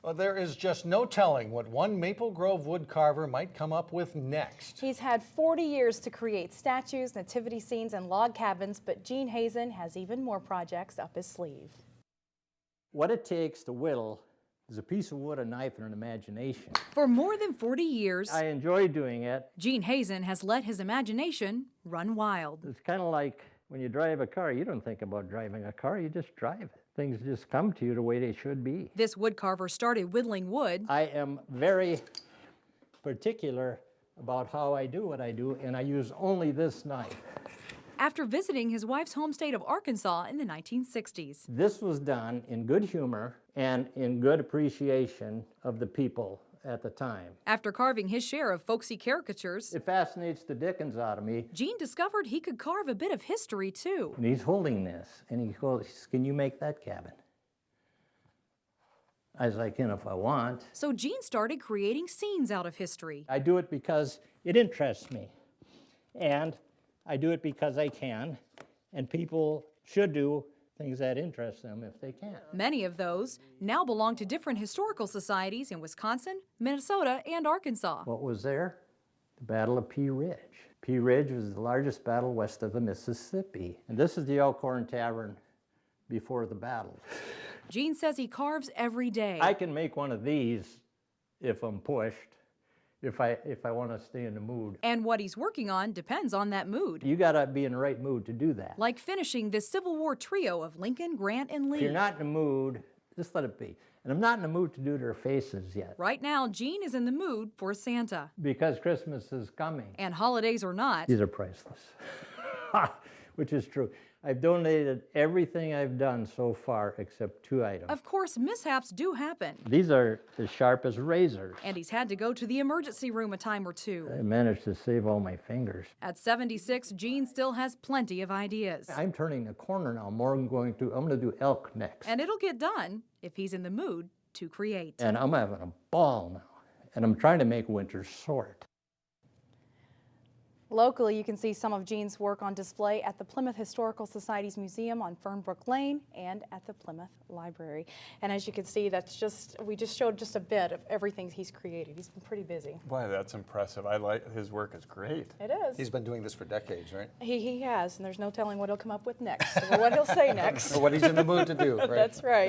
Well, there is just no telling what one Maple Grove wood carver might come up with next. He's had 40 years to create statues, nativity scenes, and log cabins, but Gene Heezen has even more projects up his sleeve. What it takes to whittle is a piece of wood, a knife, and an imagination. For more than 40 years, I enjoy doing it. Gene Heezen has let his imagination run wild. It's kind of like when you drive a car, you don't think about driving a car, you just drive it. Things just come to you the way they should be. This woodcarver started whittling wood. I am very particular about how I do what I do, and I use only this knife. After visiting his wife's home state of Arkansas in the 1960s. This was done in good humor and in good appreciation of the people at the time. After carving his share of folksy caricatures, It fascinates the dickens out of me. Gene discovered he could carve a bit of history too. And he's holding this, and he goes, "Can you make that cabin?" I was like, if I want. So Gene started creating scenes out of history. I do it because it interests me, and I do it because I can, and people should do things that interest them if they can. Many of those now belong to different historical societies in Wisconsin, Minnesota, and Arkansas. What was there? The Battle of Pea Ridge. Pea Ridge was the largest battle west of the Mississippi. And this is the Elkhorn Tavern before the battle. Gene says he carves every day. I can make one of these if I'm pushed, if I want to stay in the mood. And what he's working on depends on that mood. You got to be in the right mood to do that. Like finishing this Civil War trio of Lincoln, Grant, and If you're Lee. not in the mood, just let it be. And I'm not in the mood to do their faces yet, Right now, Gene is in the mood for Santa. because Christmas is coming. And holidays or not, These are priceless, which is true. I've donated everything I've done so far except 2 items. of course, mishaps do happen. These are as sharp as razors. And he's had to go to the emergency room a time or two. I managed to save all my fingers. At 76, Gene still has plenty of ideas. I'm turning the corner now. I'm going to do elk next. And it'll get done if he's in the mood to create. And I'm having a ball now. And I'm trying to make winter short. Locally, you can see some of Gene's work on display at the Plymouth Historical Society's museum on Fernbrook Lane and at the Plymouth Library. And as you can see, we just showed just a bit of everything he's created. He's been pretty busy. Boy, that's impressive. I like his work is great. It is. He's been doing this for decades, right? He has, and there's no telling what he'll come up with next or what he'll say next. Or what he's in the mood to do, right? That's right.